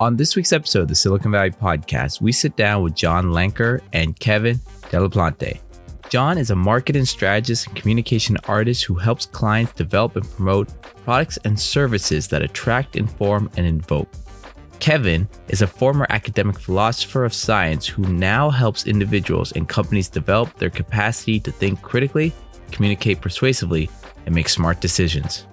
On this week's episode of the Silicon Valley Podcast, we sit down with John Lenker and Kevin deLaplante. John is a marketing strategist and communication artist who helps clients develop and promote products and services that attract, inform, and invoke. Kevin is a former academic philosopher of science who now helps individuals and companies develop their capacity to think critically, communicate persuasively, and make smart decisions.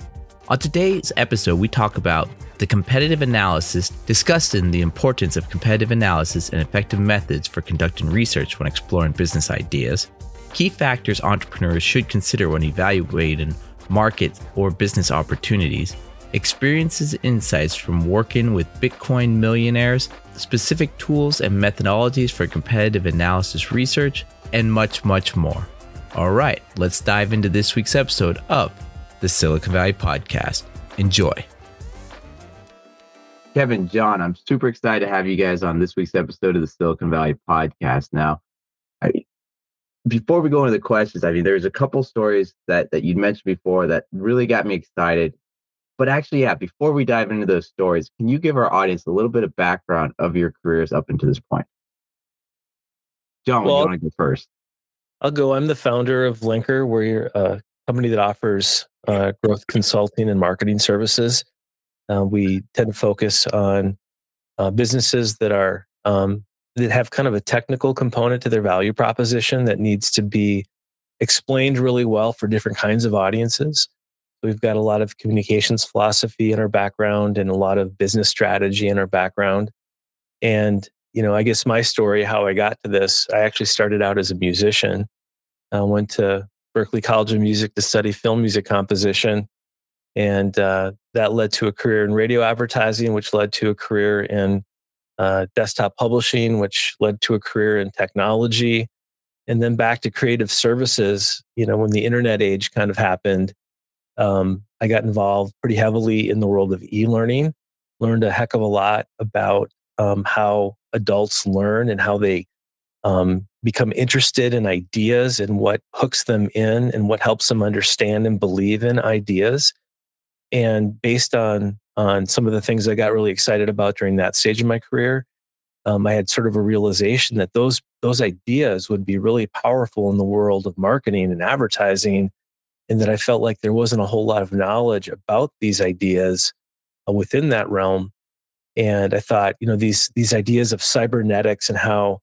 On today's episode, we talk about the competitive analysis, discussing the importance of competitive analysis and effective methods for conducting research when exploring business ideas, key factors entrepreneurs should consider when evaluating market or business opportunities, experiences and insights from working with Bitcoin millionaires, specific tools and methodologies for competitive analysis research, and much, much more. All right, let's dive into this week's episode of the Silicon Valley Podcast. Enjoy. Kevin, John, I'm super excited to have you guys on this week's episode of the Silicon Valley Podcast. Now, before we go into the questions, there's a couple stories that you'd mentioned before that really got me excited. But actually, before we dive into those stories, can you give our audience a little bit of background of your careers up until this point? John, would you want to go first? I'll go. I'm the founder of Lenker. We're a company that offers growth consulting and marketing services. We tend to focus on businesses that are that have kind of a technical component to their value proposition that needs to be explained really well for different kinds of audiences. We've got a lot of communications philosophy in our background and a lot of business strategy in our background. And, I guess my story, how I got to this, I actually started out as a musician. I went to Berklee College of Music to study film music composition. And that led to a career in radio advertising, which led to a career in desktop publishing, which led to a career in technology. And then back to creative services, when the internet age kind of happened, I got involved pretty heavily in the world of e-learning, learned a heck of a lot about how adults learn and how they become interested in ideas and what hooks them in and what helps them understand and believe in ideas. And based on some of the things I got really excited about during that stage of my career, I had sort of a realization that those ideas would be really powerful in the world of marketing and advertising, and that I felt like there wasn't a whole lot of knowledge about these ideas within that realm. And I thought, these ideas of cybernetics and how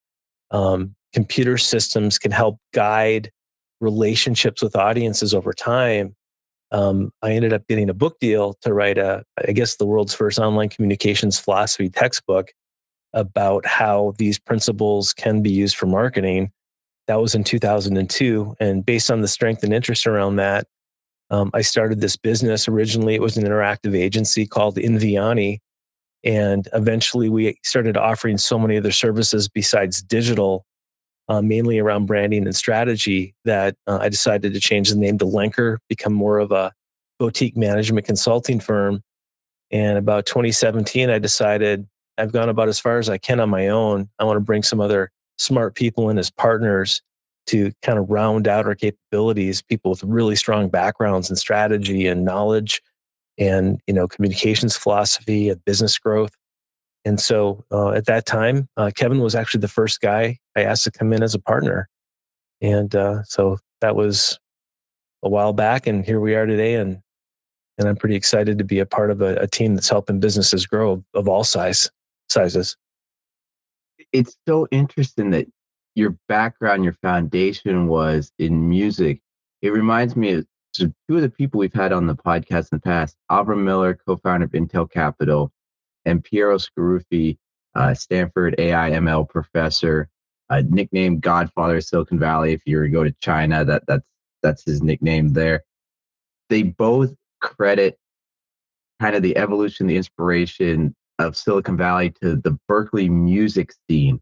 computer systems can help guide relationships with audiences over time. I ended up getting a book deal to write the world's first online communications philosophy textbook about how these principles can be used for marketing. That was in 2002. And based on the strength and interest around that, I started this business. Originally, it was an interactive agency called Inviani. And eventually we started offering so many other services besides digital, mainly around branding and strategy, that I decided to change the name to Lenker, become more of a boutique management consulting firm. And about 2017, I decided I've gone about as far as I can on my own. I want to bring some other smart people in as partners to kind of round out our capabilities, people with really strong backgrounds in strategy and knowledge and, communications philosophy and business growth. And so at that time, Kevin was actually the first guy I asked to come in as a partner. And so that was a while back, and here we are today. And I'm pretty excited to be a part of a team that's helping businesses grow of all sizes. It's so interesting that your background, your foundation was in music. It reminds me of two of the people we've had on the podcast in the past, Avram Miller, co-founder of Intel Capital, and Piero Scaruffi, Stanford AI ML professor, nicknamed Godfather of Silicon Valley. If you were to go to China, that's his nickname there. They both credit kind of the evolution, the inspiration of Silicon Valley to the Berkeley music scene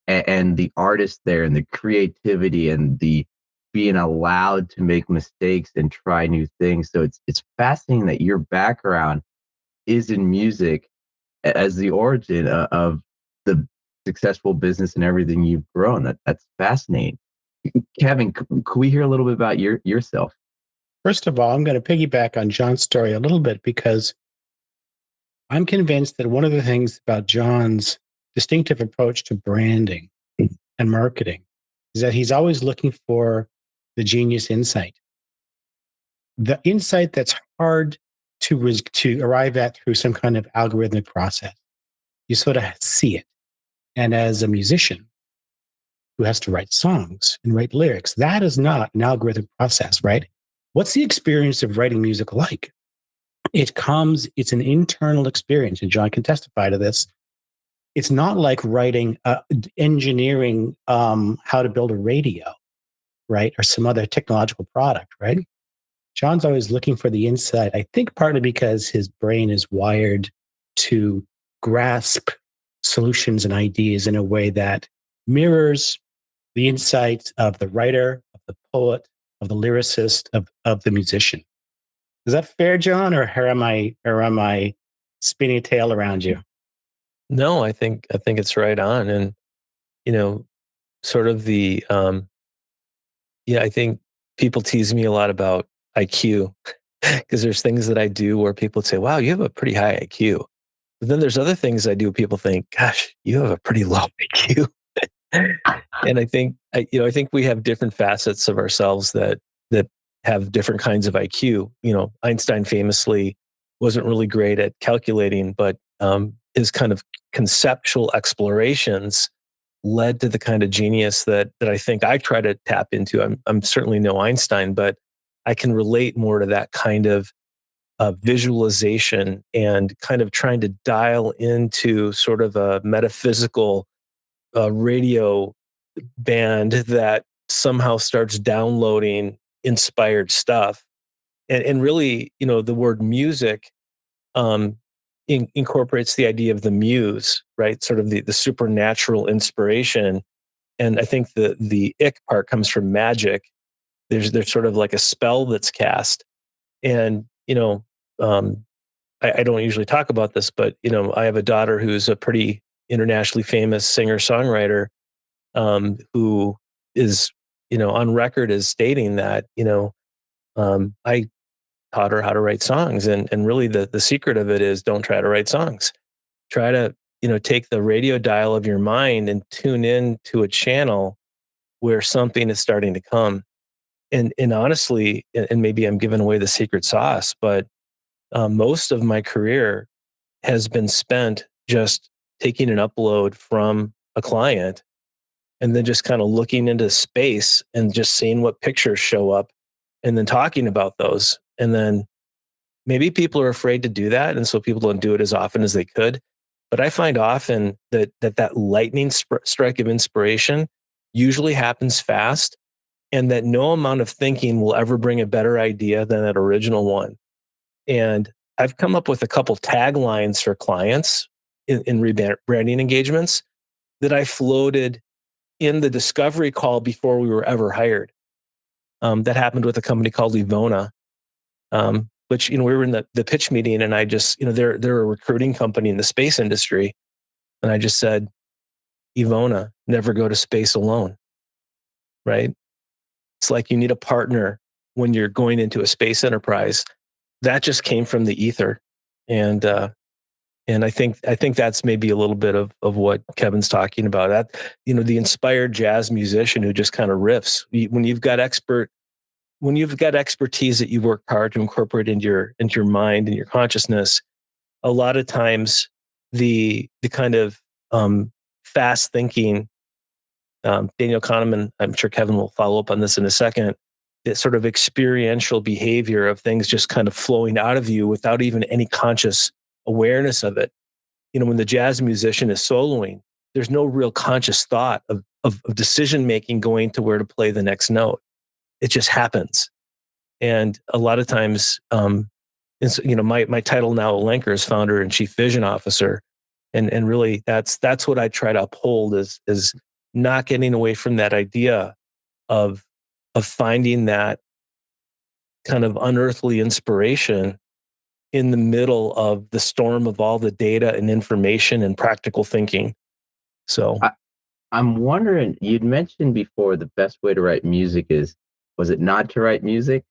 and the artists there and the creativity and the being allowed to make mistakes and try new things. So it's fascinating that your background is in music as the origin of the successful business and everything you've grown. That's fascinating. Kevin, could we hear a little bit about yourself? First of all, I'm going to piggyback on John's story a little bit because I'm convinced that one of the things about John's distinctive approach to branding and marketing is that he's always looking for the genius insight, the insight that's hard to arrive at through some kind of algorithmic process. You sort of see it. And as a musician who has to write songs and write lyrics, that is not an algorithmic process, right? What's the experience of writing music like? It's an internal experience, and John can testify to this. It's not like writing, engineering how to build a radio, right? Or some other technological product, right? John's always looking for the insight. I think partly because his brain is wired to grasp solutions and ideas in a way that mirrors the insight of the writer, of the poet, of the lyricist, of the musician. Is that fair, John, or am I spinning a tail around you? No, I think it's right on, and you know, sort of the yeah, I think people tease me a lot about IQ because there's things that I do where people say, "Wow, you have a pretty high IQ." But then there's other things I do. People think, "Gosh, you have a pretty low IQ." And I think we have different facets of ourselves that have different kinds of IQ. Einstein famously wasn't really great at calculating, but his kind of conceptual explorations led to the kind of genius that I think I try to tap into. I'm certainly no Einstein, but I can relate more to that kind of visualization and kind of trying to dial into sort of a metaphysical radio band that somehow starts downloading inspired stuff. And really, the word music um, incorporates the idea of the muse, right? Sort of the supernatural inspiration. And I think the ick part comes from magic. There's sort of like a spell that's cast. And, um, I don't usually talk about this, but, I have a daughter who's a pretty internationally famous singer songwriter who is, on record as stating that, I taught her how to write songs. And really the secret of it is don't try to write songs. Try to, take the radio dial of your mind and tune in to a channel where something is starting to come. And honestly, and maybe I'm giving away the secret sauce, but most of my career has been spent just taking an upload from a client and then just kind of looking into space and just seeing what pictures show up and then talking about those. And then maybe people are afraid to do that. And so people don't do it as often as they could. But I find often that lightning strike of inspiration usually happens fast and that no amount of thinking will ever bring a better idea than that original one. And I've come up with a couple taglines for clients in rebranding engagements that I floated in the discovery call before we were ever hired. That happened with a company called Ivona, which, we were in the pitch meeting and I just, they're a recruiting company in the space industry. And I just said, Ivona, never go to space alone, right? It's like you need a partner when you're going into a space enterprise. That just came from the ether. And, and I think that's maybe a little bit of what Kevin's talking about. That, the inspired jazz musician who just kind of riffs. When you've got expertise that you've worked hard to incorporate into your mind and your consciousness, a lot of times the kind of fast thinking, Daniel Kahneman, I'm sure Kevin will follow up on this in a second, that sort of experiential behavior of things just kind of flowing out of you without even any conscious awareness of it. When the jazz musician is soloing, there's no real conscious thought of decision making going to where to play the next note. It just happens. And a lot of times, my title now at Lenker is founder and chief vision officer. And really that's what I try to uphold is not getting away from that idea of finding that kind of unearthly inspiration in the middle of the storm of all the data and information and practical thinking. So I'm wondering, you'd mentioned before the best way to write music was it not to write music?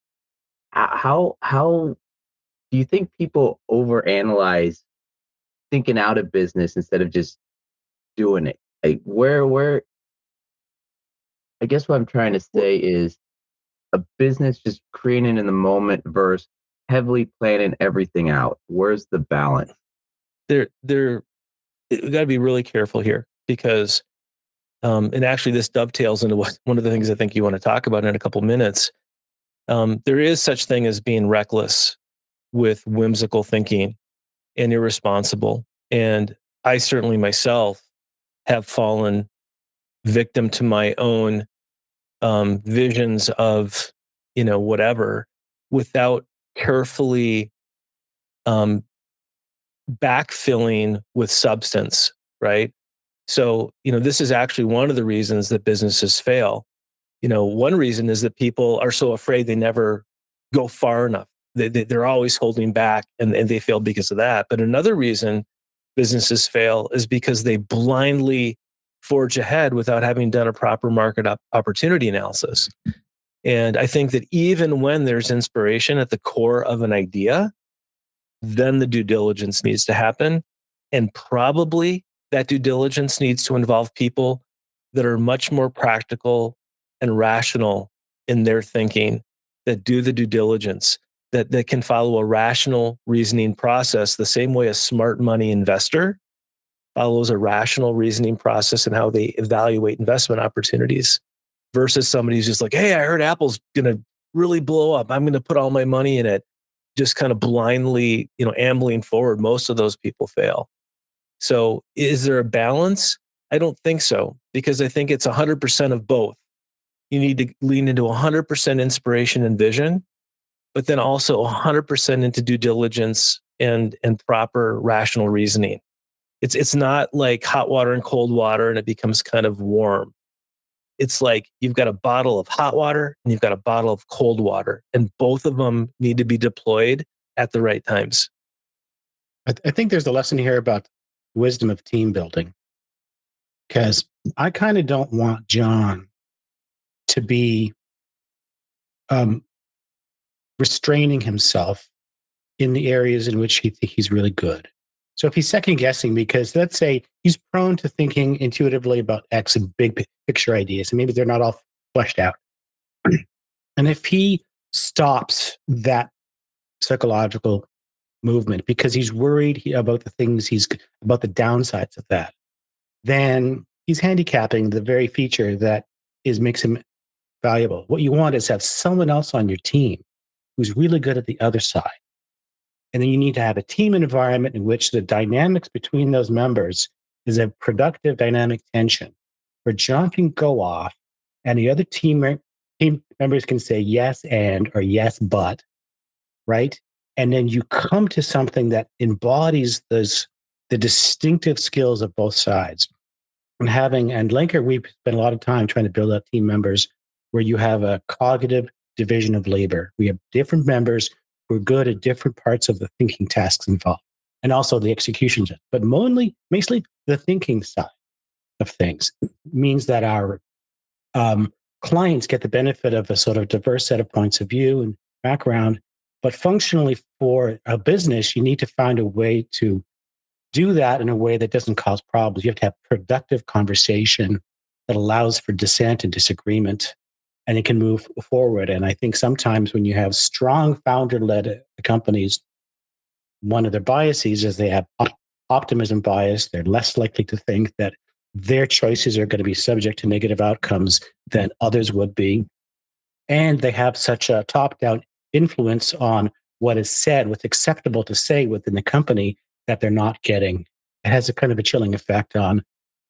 How do you think people overanalyze thinking out of business instead of just doing it? Like where I guess what I'm trying to say is a business just creating in the moment versus heavily planning everything out. Where's the balance? There, we got to be really careful here because, and actually, this dovetails into one of the things I think you want to talk about in a couple minutes. There is such thing as being reckless with whimsical thinking and irresponsible, and I certainly myself have fallen victim to my own visions of whatever without carefully um, backfilling with substance, right? So, this is actually one of the reasons that businesses fail. One reason is that people are so afraid they never go far enough. They're always holding back and they fail because of that. But another reason businesses fail is because they blindly forge ahead without having done a proper market opportunity analysis. And I think that even when there's inspiration at the core of an idea, then the due diligence needs to happen. And probably that due diligence needs to involve people that are much more practical and rational in their thinking, that do the due diligence, that can follow a rational reasoning process the same way a smart money investor follows a rational reasoning process in how they evaluate investment opportunities versus somebody who's just like, hey, I heard Apple's going to really blow up. I'm going to put all my money in it. Just kind of blindly, ambling forward. Most of those people fail. So is there a balance? I don't think so, because I think it's 100% of both. You need to lean into 100% inspiration and vision, but then also 100% into due diligence and proper rational reasoning. It's not like hot water and cold water and it becomes kind of warm. It's like you've got a bottle of hot water and you've got a bottle of cold water, and both of them need to be deployed at the right times. I think there's a lesson here about wisdom of team building, because I kind of don't want John to be restraining himself in the areas in which he thinks he's really good. So if he's second guessing, because let's say he's prone to thinking intuitively about X and big picture ideas, and maybe they're not all fleshed out. And if he stops that psychological movement because he's worried about the things about the downsides of that, then he's handicapping the very feature that makes him valuable. What you want is have someone else on your team who's really good at the other side. And then you need to have a team environment in which the dynamics between those members is a productive dynamic tension where John can go off and the other team members can say yes and or yes but, right? And then you come to something that embodies the distinctive skills of both sides. And Lenker, we spent a lot of time trying to build up team members where you have a cognitive division of labor. We have different members who are good at different parts of the thinking tasks involved, and also the execution. But mostly the thinking side of things means that our clients get the benefit of a sort of diverse set of points of view and background. But functionally, for a business, you need to find a way to do that in a way that doesn't cause problems. You have to have productive conversation that allows for dissent and disagreement, and it can move forward. And I think sometimes when you have strong founder-led companies, one of their biases is they have optimism bias. They're less likely to think that their choices are going to be subject to negative outcomes than others would be. And they have such a top-down influence on what is said, what's acceptable to say within the company, that they're not getting. It has a kind of a chilling effect on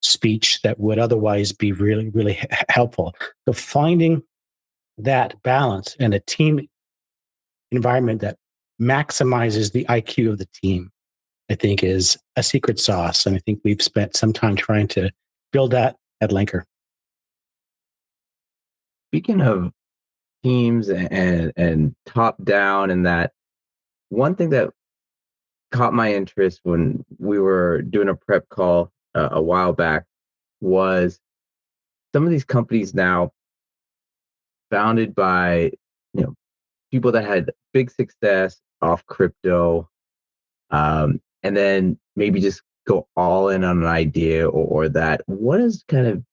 speech that would otherwise be really, really helpful. So finding that balance and a team environment that maximizes the IQ of the team, I think, is a secret sauce. And I think we've spent some time trying to build that at Lenker. Speaking of teams and top down, and that one thing that caught my interest when we were doing a prep call a while back was some of these companies now founded by people that had big success off crypto, and then maybe just go all in on an idea or that, what is kind of, do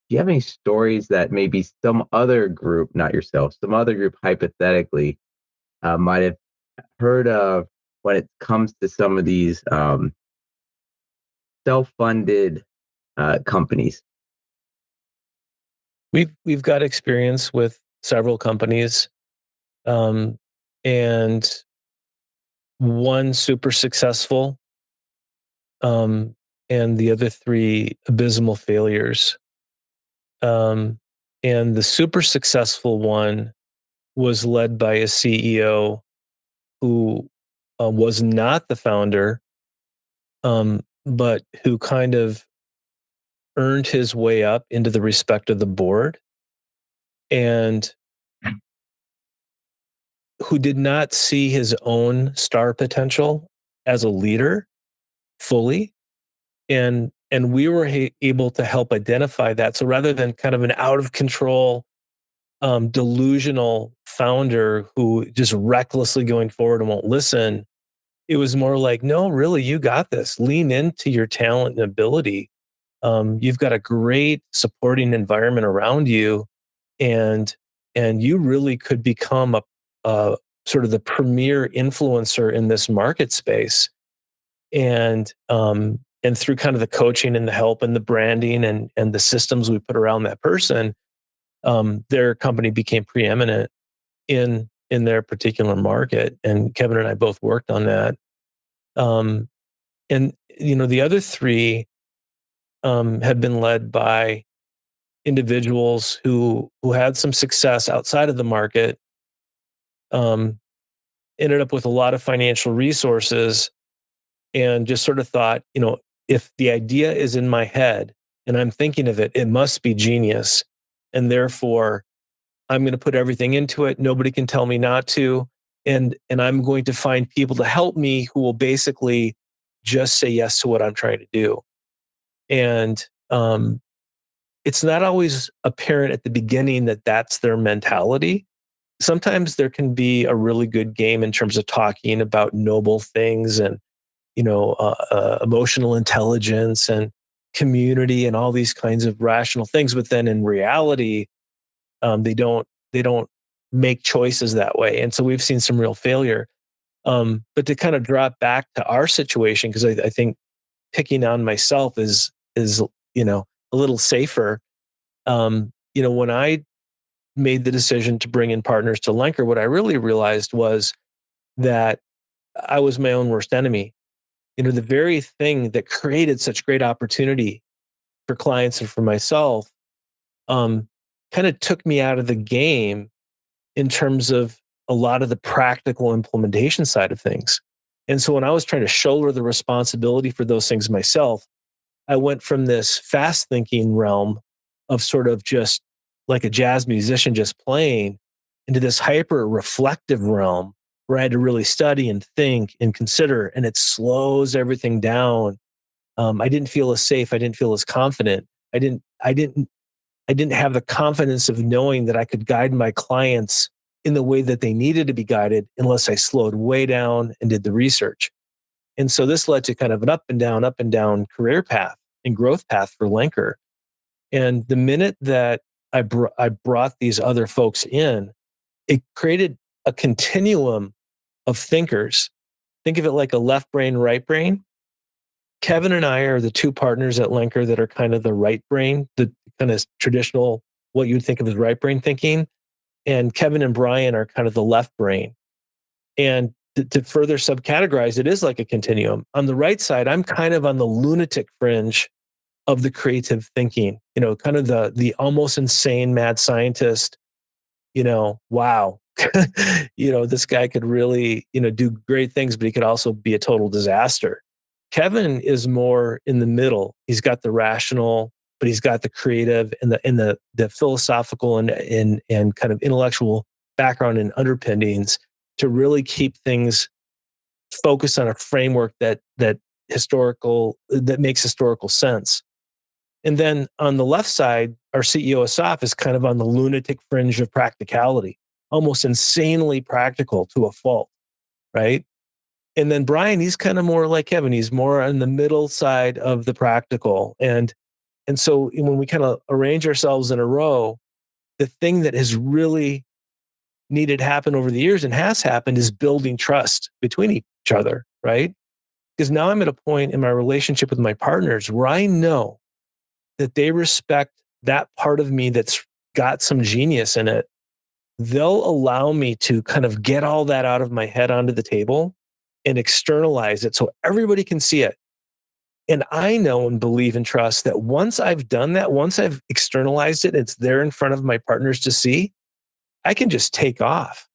you have any stories that maybe some other group, not yourself, some other group hypothetically might have heard of when it comes to some of these self-funded companies? We've got experience with several companies, and one super successful, um, and the other three abysmal failures. Um, and the super successful one was led by a CEO who was not the founder, but who kind of earned his way up into the respect of the board, and who did not see his own star potential as a leader fully. And we were able to help identify that. So rather than kind of an out of control, delusional founder who just recklessly going forward and won't listen, it was more like, no, really, you got this. Lean into your talent and ability. You've got a great supporting environment around you, and you really could become a sort of the premier influencer in this market space. And through kind of the coaching and the help and the branding and the systems we put around that person, their company became preeminent in their particular market. And Kevin and I both worked on that. Um, and the other three have been led by individuals who had some success outside of the market, um, ended up with a lot of financial resources, and just sort of thought, if the idea is in my head and I'm thinking of it, it must be genius. And therefore, I'm going to put everything into it. Nobody can tell me not to. And I'm going to find people to help me who will basically just say yes to what I'm trying to do. And it's not always apparent at the beginning that that's their mentality. Sometimes there can be a really good game in terms of talking about noble things and emotional intelligence and community and all these kinds of rational things. But then in reality, they don't make choices that way, and so we've seen some real failure. But to kind of drop back to our situation, because I think picking on myself is a little safer. When I made the decision to bring in partners to Lenker, what I really realized was that I was my own worst enemy. The very thing that created such great opportunity for clients and for myself, um, kind of took me out of the game in terms of a lot of the practical implementation side of things. And so when I was trying to shoulder the responsibility for those things myself, I went from this fast thinking realm of sort of just like a jazz musician just playing into this hyper reflective realm where I had to really study and think and consider, and it slows everything down. I didn't feel as safe. I didn't feel as confident. I didn't have the confidence of knowing that I could guide my clients in the way that they needed to be guided unless I slowed way down and did the research. And so this led to kind of an up and down career path and growth path for Lenker. And the minute that I brought these other folks in, it created a continuum of thinkers. Think of it like a left brain, right brain. Kevin and I are the two partners at Lenker that are kind of the right brain, the kind of traditional, what you'd think of as right brain thinking. And Kevin and Brian are kind of the left brain. And to further subcategorize, it is like a continuum. On the right side, I'm kind of on the lunatic fringe of the creative thinking, kind of the almost insane mad scientist, wow. This guy could really, do great things, but he could also be a total disaster. Kevin is more in the middle. He's got the rational, but he's got the creative and the philosophical and kind of intellectual background and underpinnings to really keep things focused on a framework that makes historical sense. And then on the left side, our CEO Asaf is kind of on the lunatic fringe of practicality, almost insanely practical to a fault, right? And then Brian, he's kind of more like Kevin. He's more on the middle side of the practical. And so when we kind of arrange ourselves in a row, the thing that has really needed to happen over the years and has happened is building trust between each other, right? Because now I'm at a point in my relationship with my partners where I know that they respect that part of me that's got some genius in it. They'll allow me to kind of get all that out of my head onto the table and externalize it so everybody can see it. And I know and believe and trust that once I've done that, once I've externalized it, it's there in front of my partners to see, I can just take off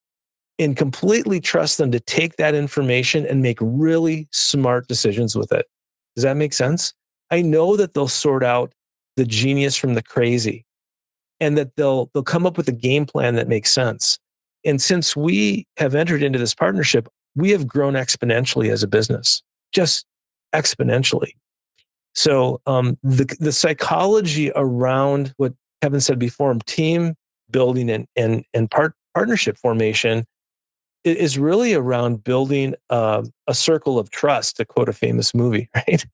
and completely trust them to take that information and make really smart decisions with it. Does that make sense? I know that they'll sort out the genius from the crazy and that they'll come up with a game plan that makes sense. And since we have entered into this partnership, we have grown exponentially as a business, just exponentially. So the psychology around what Kevin said before, team building and partnership formation is really around building a circle of trust, to quote a famous movie, right?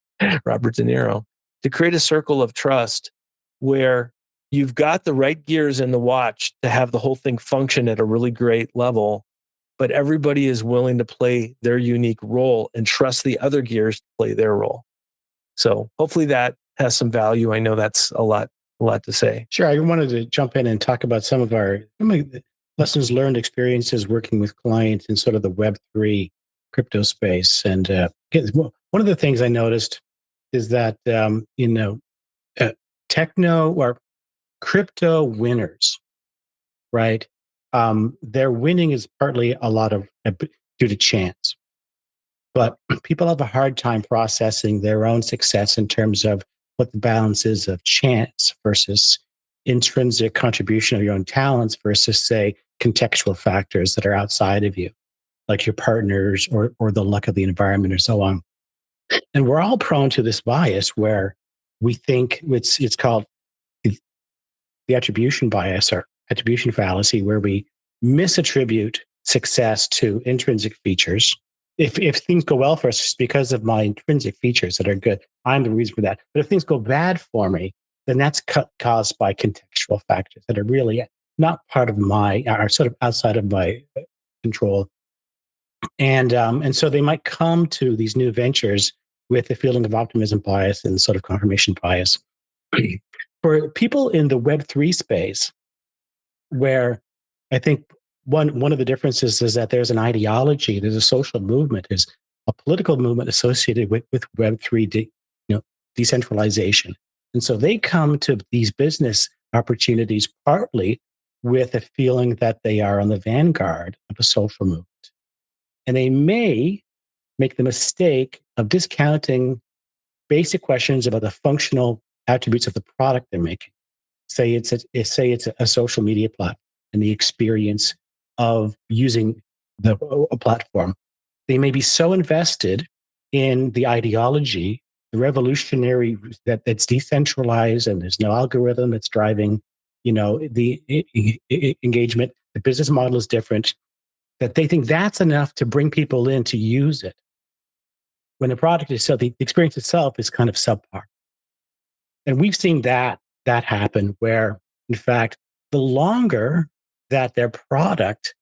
Robert De Niro, to create a circle of trust where you've got the right gears in the watch to have the whole thing function at a really great level, but everybody is willing to play their unique role and trust the other gears to play their role. So hopefully that has some value. I know that's a lot to say. Sure. I wanted to jump in and talk about some of the lessons learned experiences working with clients in sort of the Web3 crypto space. And one of the things I noticed is that, techno or crypto winners, right? Their winning is partly a lot of due to chance. But people have a hard time processing their own success in terms of what the balance is of chance versus intrinsic contribution of your own talents versus, say, contextual factors that are outside of you, like your partners or the luck of the environment or so on. And we're all prone to this bias where we think it's called the attribution bias or attribution fallacy, where we misattribute success to intrinsic features. If things go well for us, it's because of my intrinsic features that are good. I'm the reason for that. But if things go bad for me, then that's caused by contextual factors that are really not part of are sort of outside of my control. And so they might come to these new ventures with a feeling of optimism bias and sort of confirmation bias. For people in the Web3 space, where I think one of the differences is that there's an ideology, there's a social movement, there's a political movement associated with Web3 decentralization. And so they come to these business opportunities partly with a feeling that they are on the vanguard of a social movement. And they may make the mistake of discounting basic questions about the functional attributes of the product they're making. Say it's a social media platform and the experience of using a platform. They may be so invested in the ideology, the revolutionary that's decentralized and there's no algorithm that's driving, the engagement. The business model is different, that they think that's enough to bring people in to use it. When the product itself, the experience itself is kind of subpar. And we've seen that happen where, in fact, the longer that their product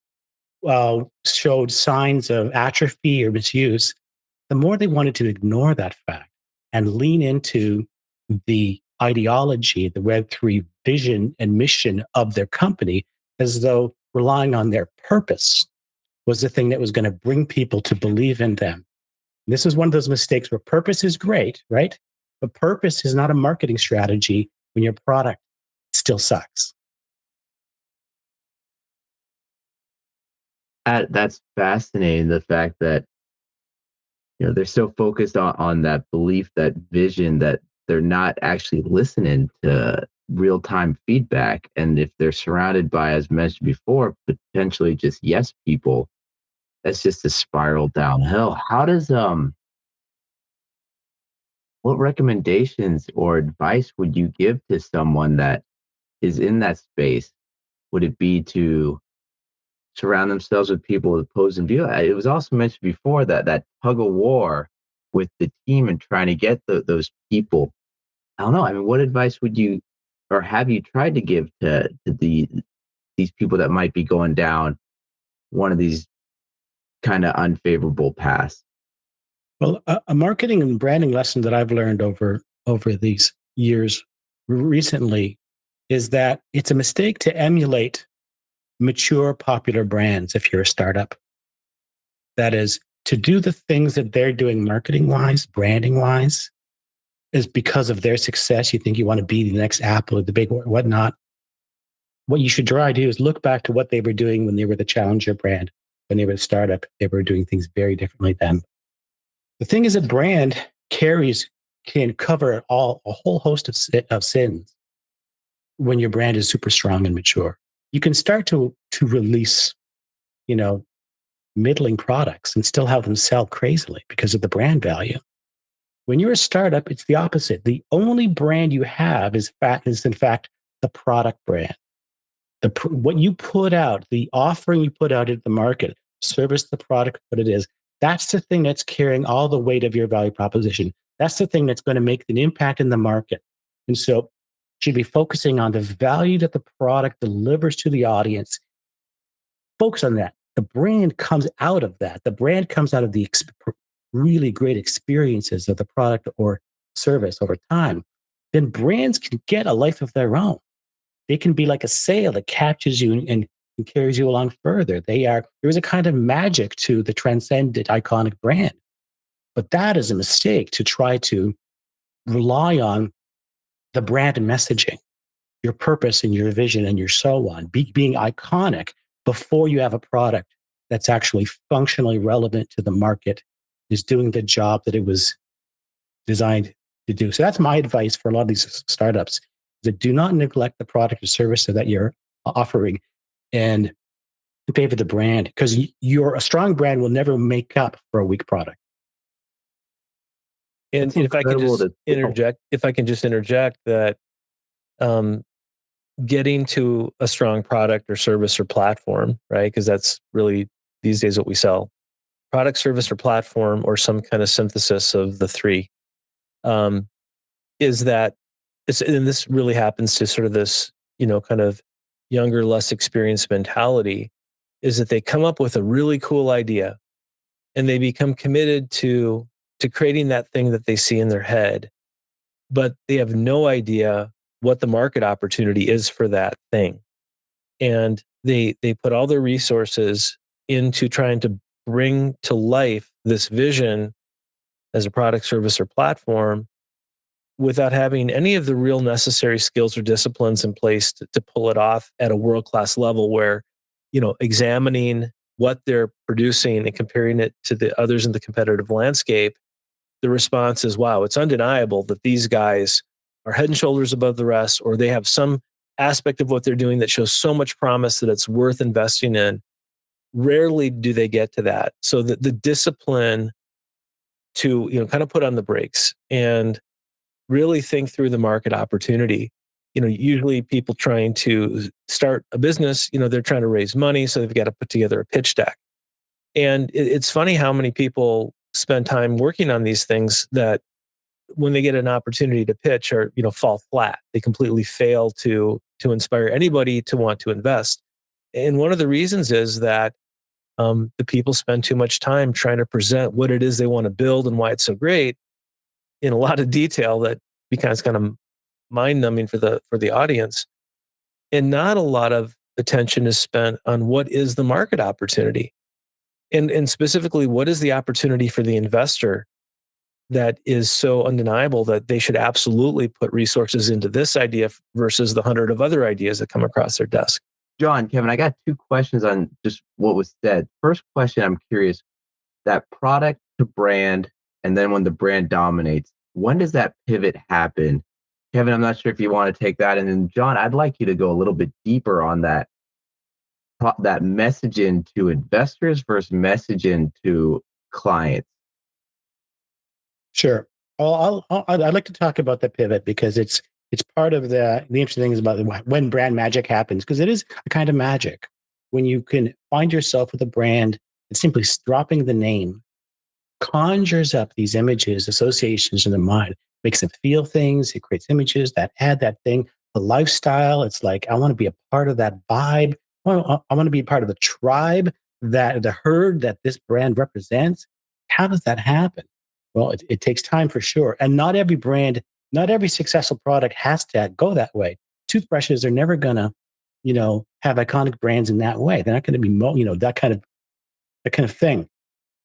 showed signs of atrophy or misuse, the more they wanted to ignore that fact and lean into the ideology, the Web3 vision and mission of their company, as though relying on their purpose was the thing that was going to bring people to believe in them. This is one of those mistakes where purpose is great, right? But purpose is not a marketing strategy when your product still sucks. That's fascinating. The fact that they're so focused on that belief, that vision, that they're not actually listening to real time feedback. And if they're surrounded by, as mentioned before, potentially just yes people, that's just a spiral downhill. How does what recommendations or advice would you give to someone that is in that space? Would it be to surround themselves with people with opposing view. It was also mentioned before that tug of war with the team and trying to get those people. I don't know. I mean, what advice would you, or have you tried to give to these people that might be going down one of these kind of unfavorable paths? Well, a marketing and branding lesson that I've learned over these years recently is that it's a mistake to emulate mature, popular brands if you're a startup. That is, to do the things that they're doing marketing wise, branding wise, is because of their success. You think you want to be the next Apple or the big whatnot. What you should try to do is look back to what they were doing when they were the challenger brand, when they were a startup. They were doing things very differently then. The thing is, a brand can cover a whole host of sins when your brand is super strong and mature. You can start to release, middling products and still have them sell crazily because of the brand value. When you're a startup, it's the opposite. The only brand you have is in fact the product brand. What you put out, the offering you put out into the market, service the product, what it is, that's the thing that's carrying all the weight of your value proposition. That's the thing that's going to make an impact in the market. And so you should be focusing on the value that the product delivers to the audience. Focus on that. The brand comes out of that. The brand comes out of the really great experiences of the product or service over time. Then brands can get a life of their own. They can be like a sail that catches you and carries you along further. There is a kind of magic to the transcendent iconic brand. But that is a mistake, to try to rely on the brand messaging, your purpose and your vision and your so on, being iconic before you have a product that's actually functionally relevant to the market, is doing the job that it was designed to do. So that's my advice for a lot of these startups, that do not neglect the product or service that you're offering and favor the brand, because a strong brand will never make up for a weak product. And if I can just interject that, getting to a strong product or service or platform, right? Because that's really these days what we sell: product, service, or platform, or some kind of synthesis of the three. Is that and this really happens to sort of this, kind of younger, less experienced mentality, is that they come up with a really cool idea and they become committed to creating that thing that they see in their head, but they have no idea what the market opportunity is for that thing. And they put all their resources into trying to bring to life this vision as a product, service, or platform, without having any of the real necessary skills or disciplines in place to pull it off at a world-class level, where, examining what they're producing and comparing it to the others in the competitive landscape, the response is, wow, it's undeniable that these guys are head and shoulders above the rest, or they have some aspect of what they're doing that shows so much promise that it's worth investing in. Rarely do they get to that. So the discipline to, kind of put on the brakes and really think through the market opportunity. Usually people trying to start a business, they're trying to raise money, so they've got to put together a pitch deck. And it's funny how many people spend time working on these things that, when they get an opportunity to pitch, or fall flat. They completely fail to inspire anybody to want to invest. And one of the reasons is that the people spend too much time trying to present what it is they want to build and why it's so great in a lot of detail that becomes kind of mind-numbing for the audience. And not a lot of attention is spent on what is the market opportunity. And specifically, what is the opportunity for the investor that is so undeniable that they should absolutely put resources into this idea versus the 100 of other ideas that come across their desk. John, Kevin, I got two questions on just what was said. First question, I'm curious, that product to brand, and then when the brand dominates, when does that pivot happen? Kevin, I'm not sure if you want to take that. And then John, I'd like you to go a little bit deeper on that messaging to investors versus messaging to clients. Sure. I'd like to talk about the pivot, because it's part of the interesting things about when brand magic happens, because it is a kind of magic. when you can find yourself with a brand that simply dropping the name conjures up these images, associations in the mind, makes them feel things. It creates images that add that thing, the lifestyle. It's like, I want to be a part of that vibe. I want to be a part of the tribe, that the herd that this brand represents. How does that happen? Well, it takes time for sure. And not every brand, not every successful product has to go that way. Toothbrushes are never going to, have iconic brands in that way. They're not going to be, that kind of thing.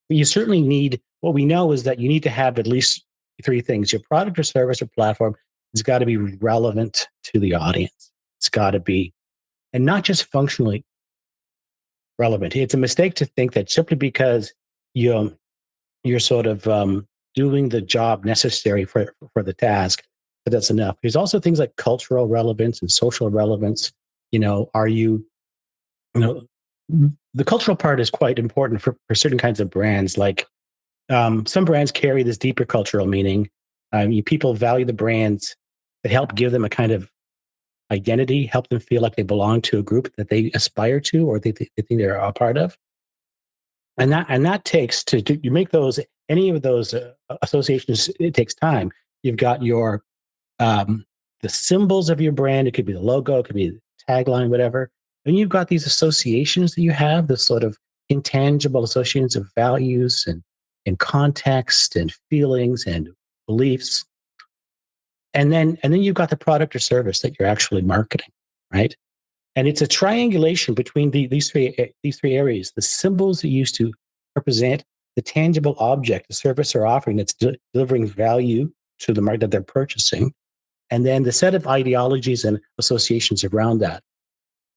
But you certainly need, what we know is that you need to have at least three things. Your product or service or platform has got to be relevant to the audience. It's got to be, and not just functionally relevant. It's a mistake to think that simply because you're sort of doing the job necessary for the task, that's enough. There's also things like cultural relevance and social relevance. Are you, you know, the cultural part is quite important for certain kinds of brands. Like some brands carry this deeper cultural meaning. People value the brands that help give them a kind of identity, help them feel like they belong to a group that they aspire to or they think they're a part of. And that takes to you make those, any of those associations. It takes time. You've got your the symbols of your brand. It could be the logo, it could be the tagline, whatever. And you've got these associations that you have, this sort of intangible associations of values and context and feelings and beliefs. And then you've got the product or service that you're actually marketing, right? And it's a triangulation between these three areas: the symbols that you use to represent the tangible object, the service or offering that's delivering value to the market that they're purchasing, and then the set of ideologies and associations around that.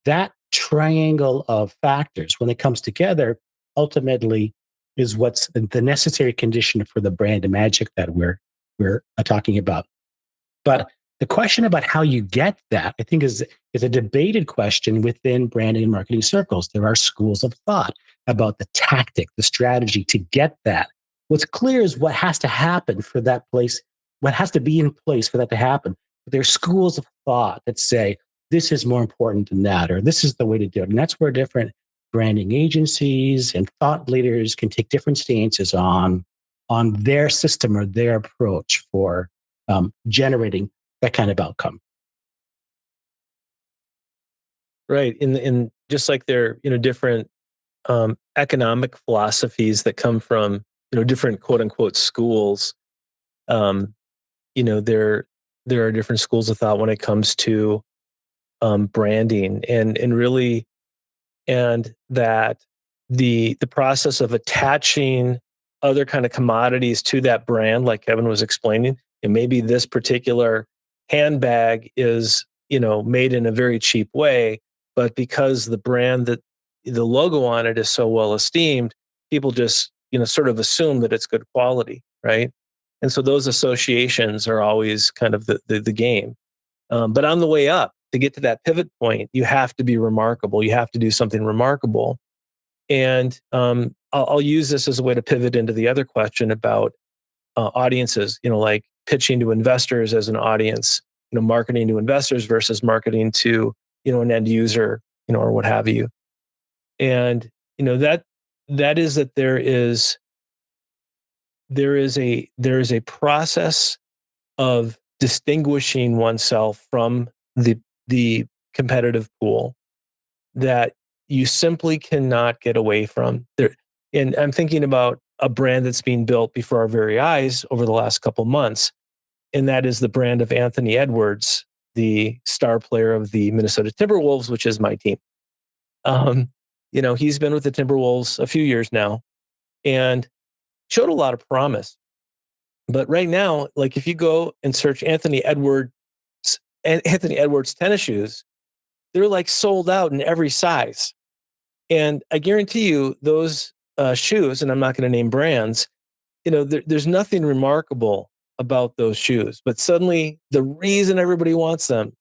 That triangle of factors, when it comes together, ultimately is what's the necessary condition for the brand magic that we're talking about. But the question about how you get that, I think, is a debated question within branding and marketing circles. There are schools of thought about the tactic, the strategy to get that. What's clear is what has to happen for that place, what has to be in place for that to happen. But there are schools of thought that say this is more important than that, or this is the way to do it. And that's where different branding agencies and thought leaders can take different stances on their system or their approach for generating that kind of outcome. Right. In just like there, different economic philosophies that come from, different quote unquote schools. Um, there are different schools of thought when it comes to branding and really, and that the process of attaching other kind of commodities to that brand, like Kevin was explaining, and maybe this particular handbag is, made in a very cheap way, but because the brand that the logo on it is so well esteemed, people just, sort of assume that it's good quality, right? And so those associations are always kind of the game. But on the way up, to get to that pivot point, you have to be remarkable. You have to do something remarkable. And I'll use this as a way to pivot into the other question about audiences, like pitching to investors as an audience, marketing to investors versus marketing to, an end user, or what have you. And, that is that there is a process of distinguishing oneself from the competitive pool that you simply cannot get away from. There, and I'm thinking about a brand that's being built before our very eyes over the last couple months, and that is the brand of Anthony Edwards, the star player of the Minnesota Timberwolves, which is my team. He's been with the Timberwolves a few years now and showed a lot of promise. But right now, like if you go and search Anthony Edwards tennis shoes, they're like sold out in every size. And I guarantee you those shoes, and I'm not going to name brands, there's nothing remarkable about those shoes. But suddenly the reason everybody wants them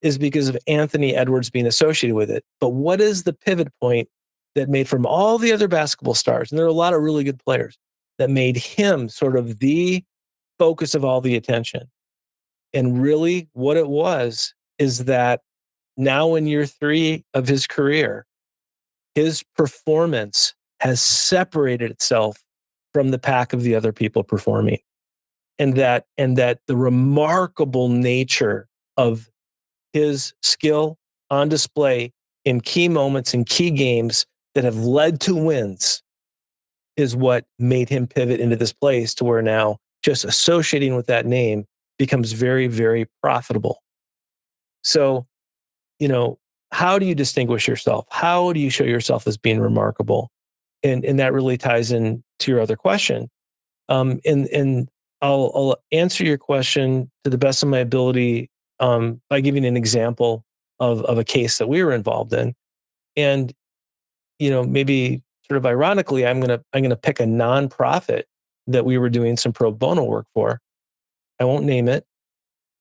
is because of Anthony Edwards being associated with it. But what is the pivot point that made from all the other basketball stars, and there are a lot of really good players, that made him sort of the focus of all the attention? And really what it was is that now in year 3 of his career, his performance has separated itself from the pack of the other people performing. And that the remarkable nature of his skill on display in key moments and key games that have led to wins is what made him pivot into this place to where now just associating with that name becomes very, very profitable. So, how do you distinguish yourself? How do you show yourself as being remarkable? And that really ties in to your other question. And I'll answer your question to the best of my ability by giving an example of a case that we were involved in. And maybe sort of ironically, I'm gonna pick a nonprofit that we were doing some pro bono work for. I won't name it,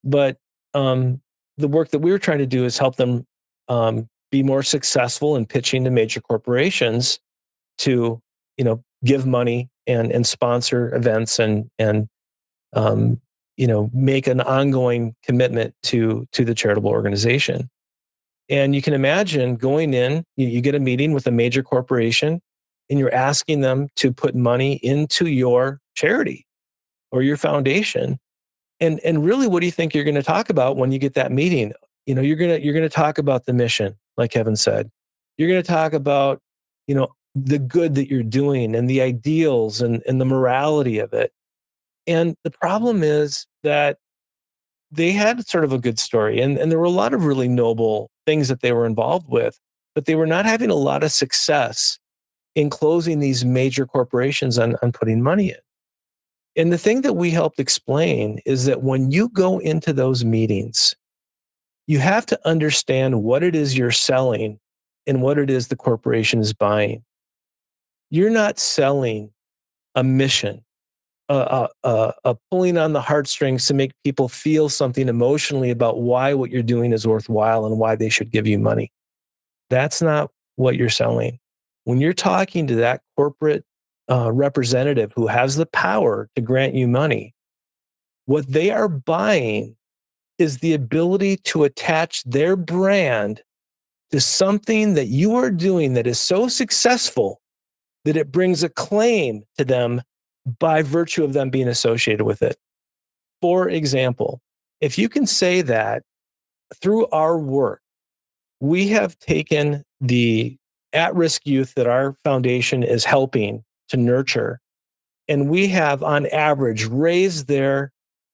but the work that we were trying to do is help them be more successful in pitching to major corporations to give money and sponsor events and make an ongoing commitment to the charitable organization. And you can imagine going in, you get a meeting with a major corporation and you're asking them to put money into your charity or your foundation. And really, what do you think you're going to talk about when you get that meeting? You're going to talk about the mission, like Kevin said. You're going to talk about, the good that you're doing and the ideals and the morality of it. And the problem is that they had sort of a good story and there were a lot of really noble things that they were involved with, but they were not having a lot of success in closing these major corporations on putting money in. And the thing that we helped explain is that when you go into those meetings, you have to understand what it is you're selling and what it is the corporation is buying. You're not selling a mission, a pulling on the heartstrings to make people feel something emotionally about why what you're doing is worthwhile and why they should give you money. That's not what you're selling. When you're talking to that corporate representative who has the power to grant you money, what they are buying is the ability to attach their brand to something that you are doing that is so successful that it brings a claim to them by virtue of them being associated with it. For example, if you can say that through our work, we have taken the at-risk youth that our foundation is helping to nurture, and we have on average raised their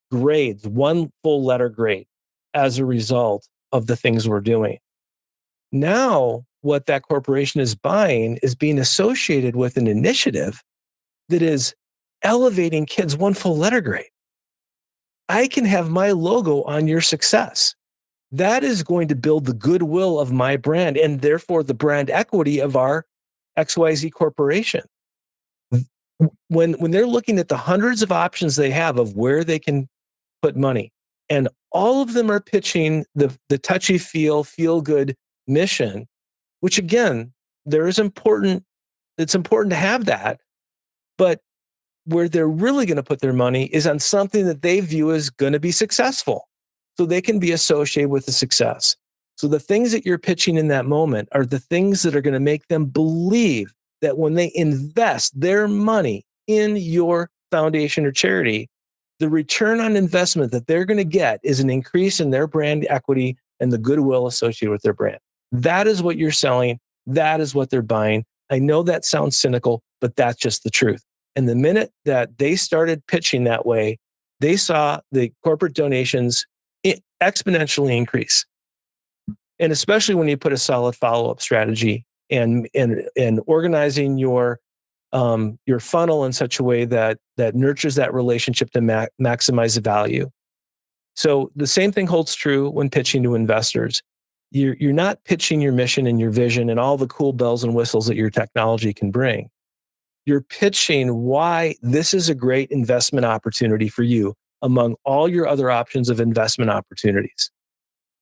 grades, one full letter grade, as a result of the things we're doing. Now, what that corporation is buying is being associated with an initiative that is elevating kids one full letter grade. I can have my logo on your success. That is going to build the goodwill of my brand and therefore the brand equity of our XYZ corporation. When they're looking at the hundreds of options they have of where they can put money, and all of them are pitching the touchy feel good mission, which again, it's important to have that, but where they're really going to put their money is on something that they view as going to be successful, so they can be associated with the success. So the things that you're pitching in that moment are the things that are going to make them believe that when they invest their money in your foundation or charity, the return on investment that they're going to get is an increase in their brand equity and the goodwill associated with their brand. That is what you're selling. That is what they're buying. I know that sounds cynical, but that's just the truth. And the minute that they started pitching that way, they saw the corporate donations exponentially increase. And especially when you put a solid follow-up strategy and organizing your funnel in such a way that nurtures that relationship to maximize the value. So the same thing holds true when pitching to investors. You're not pitching your mission and your vision and all the cool bells and whistles that your technology can bring. You're pitching why this is a great investment opportunity for you among all your other options of investment opportunities.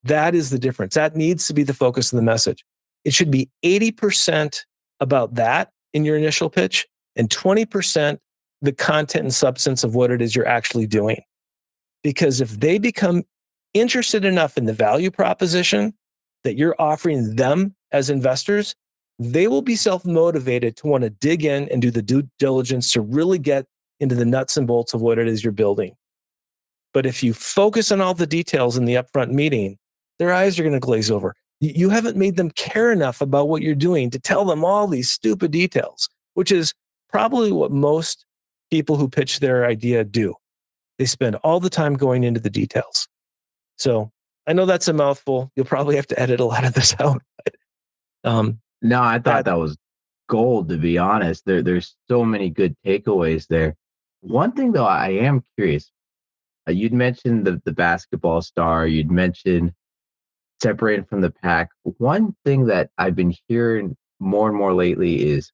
That is the difference. That needs to be the focus of the message. It should be 80% about that in your initial pitch and 20% the content and substance of what it is you're actually doing. Because if they become interested enough in the value proposition that you're offering them as investors, they will be self-motivated to want to dig in and do the due diligence to really get into the nuts and bolts of what it is you're building. But if you focus on all the details in the upfront meeting, their eyes are going to glaze over. You haven't made them care enough about what you're doing to tell them all these stupid details, which is probably what most people who pitch their idea do. They spend all the time going into the details. So I know that's a mouthful. You'll probably have to edit a lot of this out. But, No, I thought that was gold, to be honest. There's so many good takeaways there. One thing, though, I am curious. You'd mentioned the basketball star. You'd mentioned separating from the pack. One thing that I've been hearing more and more lately is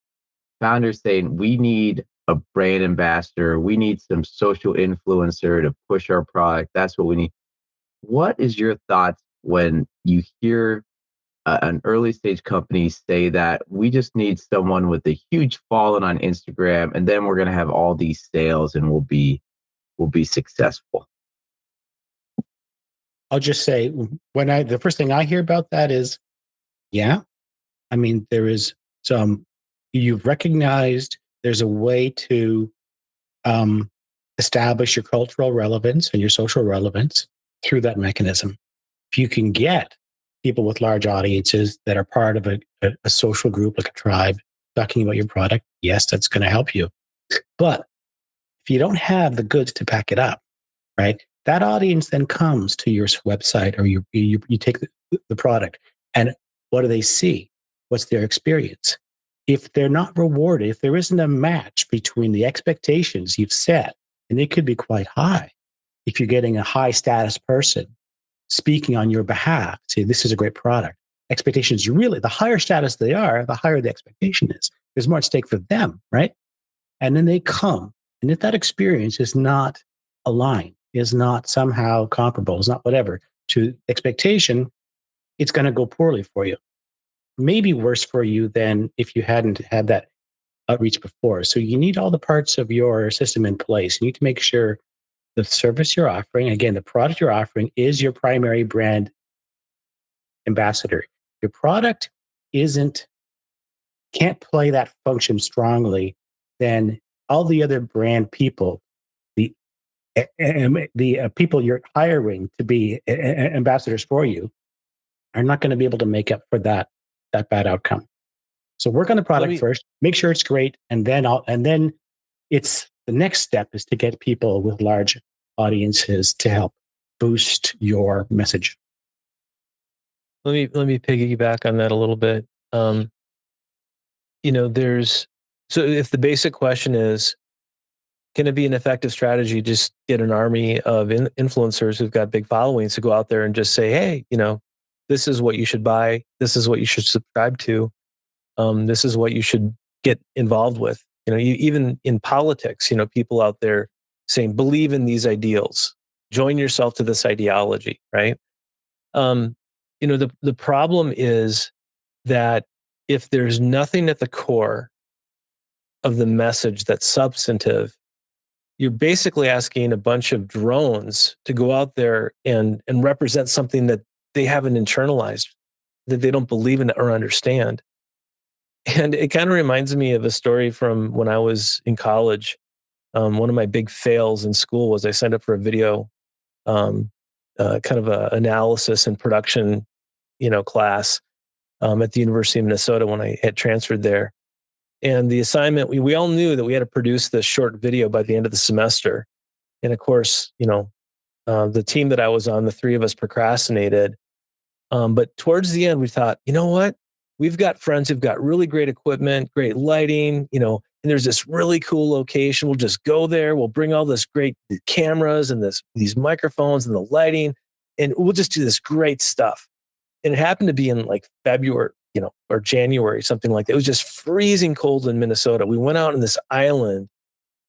founders saying we need a brand ambassador. We need some social influencer to push our product. That's what we need. What is your thoughts when you hear an early stage company say that we just need someone with a huge following on Instagram, and then we're going to have all these sales and we'll be successful? I'll just say the first thing I hear about that is, yeah, I mean, there is you've recognized there's a way to establish your cultural relevance and your social relevance through that mechanism. If you can get people with large audiences that are part of a social group, like a tribe, talking about your product, yes, that's going to help you. But if you don't have the goods to back it up, right, that audience then comes to your website, or you take the product, and what do they see? What's their experience? If they're not rewarded, if there isn't a match between the expectations you've set, and they could be quite high, if you're getting a high status person speaking on your behalf, say, this is a great product. Expectations, the higher status they are, the higher the expectation is. There's more at stake for them, right? And then they come. And if that experience is not aligned, is not somehow comparable, is not whatever to expectation, it's going to go poorly for you. Maybe worse for you than if you hadn't had that outreach before. So you need all the parts of your system in place. You need to make sure the service you're offering, again, the product you're offering, is your primary brand ambassador. Your product can't play that function strongly, then all the other brand people, the people you're hiring to be ambassadors for you, are not going to be able to make up for that bad outcome. So work on the product first, make sure it's great, and then it's the next step is to get people with large audiences to help boost your message. Let me piggyback on that a little bit. So if the basic question is, can it be an effective strategy just get an army of influencers who've got big followings to go out there and just say, hey, this is what you should buy, this is what you should subscribe to, this is what you should get involved with. Even in politics, people out there saying, believe in these ideals, join yourself to this ideology, right? The problem is that if there's nothing at the core of the message that's substantive, you're basically asking a bunch of drones to go out there and represent something that they haven't internalized, that they don't believe in or understand. And it kind of reminds me of a story from when I was in college. One of my big fails in school was I signed up for a video kind of a analysis and production, class at the University of Minnesota when I had transferred there. And the assignment, we all knew that we had to produce this short video by the end of the semester. And of course, the team that I was on, the three of us procrastinated. But towards the end, we thought, you know what? We've got friends who've got really great equipment, great lighting, and there's this really cool location. We'll just go there. We'll bring all this great cameras and these microphones and the lighting, and we'll just do this great stuff. And it happened to be in like February, or January, something like that. It was just freezing cold in Minnesota. We went out on this island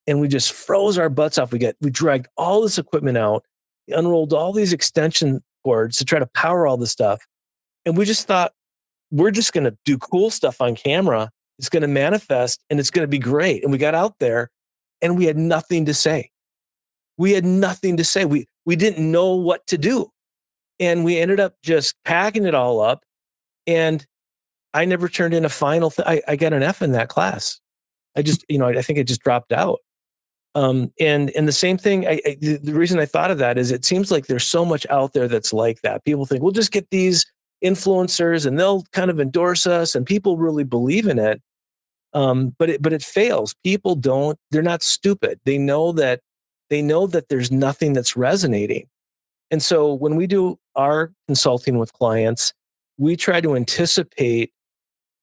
and we just froze our butts off. We dragged all this equipment out, unrolled all these extension cords to try to power all this stuff. And we just thought, we're just going to do cool stuff on camera. It's going to manifest and it's going to be great. And we got out there and we had nothing to say. We didn't know what to do. And we ended up just packing it all up. And I never turned in a final. I got an F in that class. I just, I think I just dropped out. And the same thing. The reason I thought of that is it seems like there's so much out there that's like that. People think we'll just get these influencers and they'll kind of endorse us, and people really believe in it. But it fails. People don't. They're not stupid. They know that there's nothing that's resonating. And so when we do our consulting with clients, we try to anticipate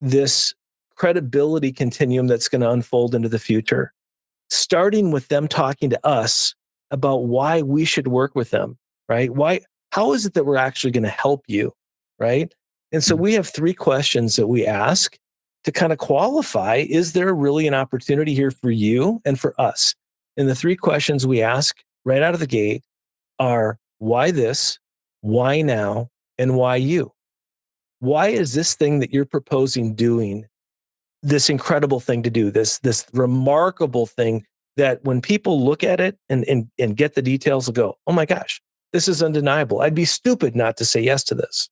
this credibility continuum that's going to unfold into the future, starting with them talking to us about why we should work with them, right? How is it that we're actually going to help you, right? And so we have 3 questions that we ask to kind of qualify, is there really an opportunity here for you and for us? And the 3 questions we ask right out of the gate are, why this, why now, and why you? Why is this thing that you're proposing doing this incredible thing to do, this remarkable thing that when people look at it and get the details, will go, oh my gosh, this is undeniable. I'd be stupid not to say yes to this.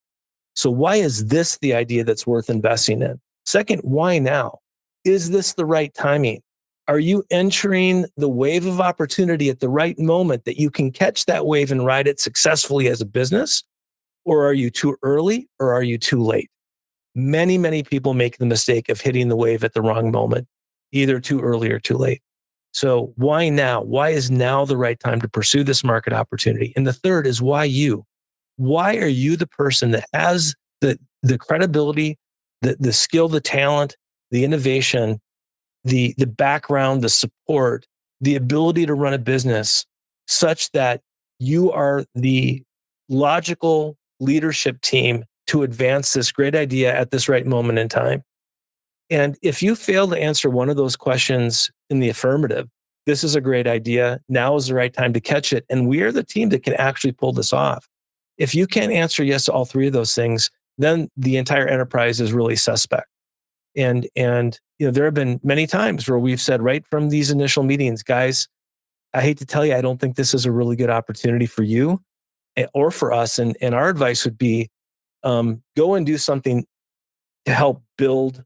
So why is this the idea that's worth investing in? Second, why now? Is this the right timing? Are you entering the wave of opportunity at the right moment that you can catch that wave and ride it successfully as a business? Or are you too early, or are you too late? Many, many people make the mistake of hitting the wave at the wrong moment, either too early or too late. So why now? Why is now the right time to pursue this market opportunity? And the third is, why you? Why are you the person that has the credibility, the skill, the talent, the innovation, the background, the support, the ability to run a business such that you are the logical leadership team to advance this great idea at this right moment in time? And if you fail to answer one of those questions in the affirmative, this is a great idea. Now is the right time to catch it. And we are the team that can actually pull this off. If you can't answer yes to all 3 of those things, then the entire enterprise is really suspect. And there have been many times where we've said right from these initial meetings, guys, I hate to tell you, I don't think this is a really good opportunity for you or for us. And our advice would be, go and do something to help build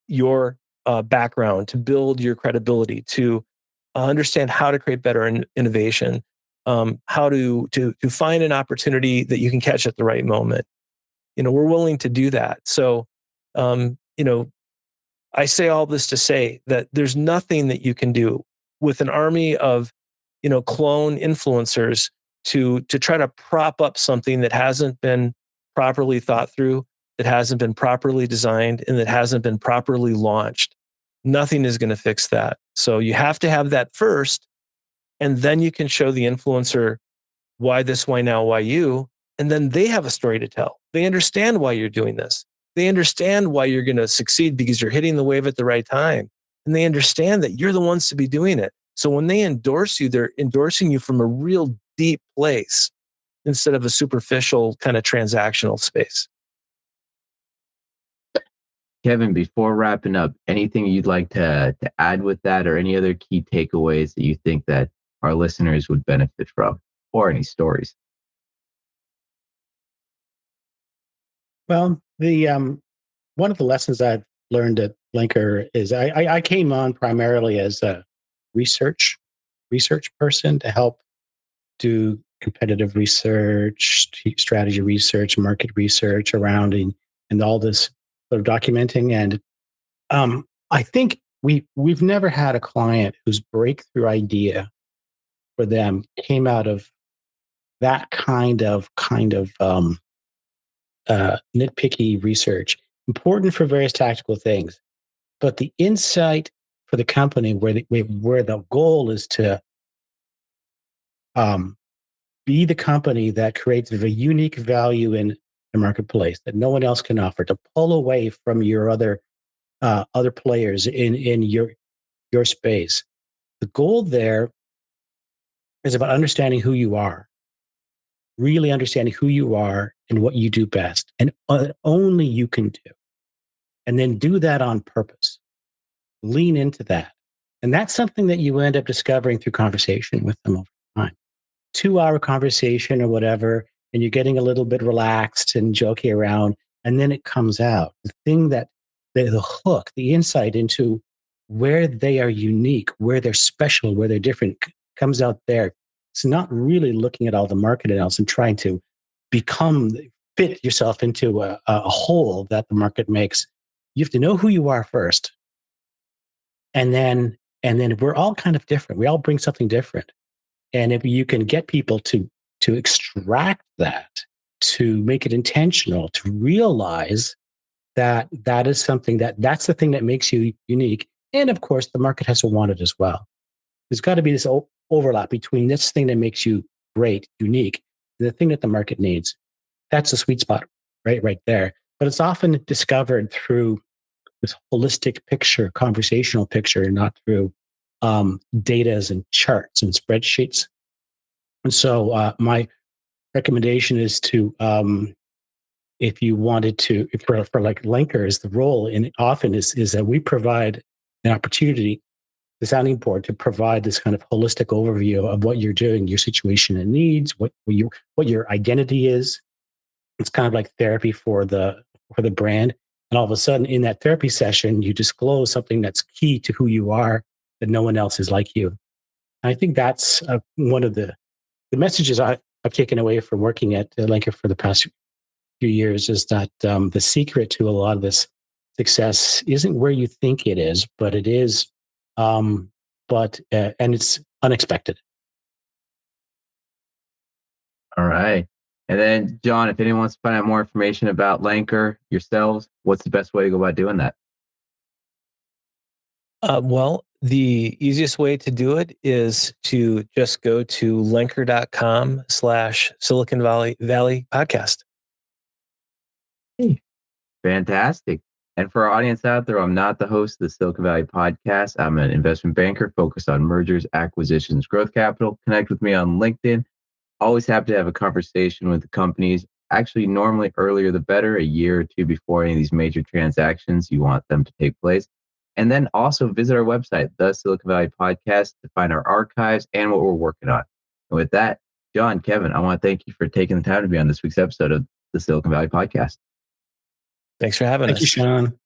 your background, to build your credibility, to understand how to create better innovation, how to find an opportunity that you can catch at the right moment. We're willing to do that. So, I say all this to say that there's nothing that you can do with an army of, clone influencers to try to prop up something that hasn't been properly thought through, that hasn't been properly designed, and that hasn't been properly launched. Nothing is going to fix that. So you have to have that first, and then you can show the influencer why this, why now, why you, and then they have a story to tell. They understand why you're doing this. They understand why you're going to succeed because you're hitting the wave at the right time. And they understand that you're the ones to be doing it. So when they endorse you, they're endorsing you from a real deep place instead of a superficial kind of transactional space. Kevin, before wrapping up, anything you'd like to add with that, or any other key takeaways that you think that our listeners would benefit from, or any stories? Well, the one of the lessons I've learned at Lenker is I came on primarily as a research person to help do competitive research, strategy research, market research around and all this sort of documenting. And I think we've never had a client whose breakthrough idea for them came out of that kind of nitpicky research, important for various tactical things. But the insight for the company, where the goal is to be the company that creates a unique value in the marketplace that no one else can offer, to pull away from your other players in your space. The goal there is about understanding who you are, really understanding who you are and what you do best, and only you can do. And then do that on purpose. Lean into that. And that's something that you end up discovering through conversation with them over time. 2-hour conversation or whatever, and you're getting a little bit relaxed and joking around. and then it comes out. The thing that the hook, the insight into where they are unique, where they're special, where they're different comes out there. It's not really looking at all the market analysis and trying to fit yourself into a hole that the market makes. You have to know who you are first. And then we're all kind of different. We all bring something different. And if you can get people to extract that, to make it intentional, to realize that is something that's the thing that makes you unique. And of course, the market has to want it as well. There's got to be this overlap between this thing that makes you great, unique, and the thing that the market needs. That's the sweet spot, right there. But it's often discovered through this holistic picture, conversational picture, not through datas and charts and spreadsheets. And so my recommendation is to, if you wanted to, for like Lenker is the role, and often is that we provide an opportunity, the sounding board, to provide this kind of holistic overview of what you're doing, your situation and needs, what your identity is. It's kind of like therapy for the brand. And all of a sudden, in that therapy session, you disclose something that's key to who you are, that no one else is like you. And I think that's one of the messages I've taken away from working at Lenker for the past few years, is that the secret to a lot of this success isn't where you think it is, but it is, and it's unexpected. All right. And then, John, if anyone wants to find out more information about Lenker, yourselves, what's the best way to go about doing that? Well, the easiest way to do it is to just go to lenker.com/Silicon Valley podcast. Hey, fantastic. And for our audience out there, I'm not the host of the Silicon Valley podcast. I'm an investment banker focused on mergers, acquisitions, growth capital. Connect with me on LinkedIn. Always happy to have a conversation with the companies. Actually, normally earlier the better, a year or two before any of these major transactions, you want them to take place. And then also visit our website, the Silicon Valley Podcast, to find our archives and what we're working on. And with that, John, Kevin, I want to thank you for taking the time to be on this week's episode of the Silicon Valley Podcast. Thanks for having us. Thank you, Sean.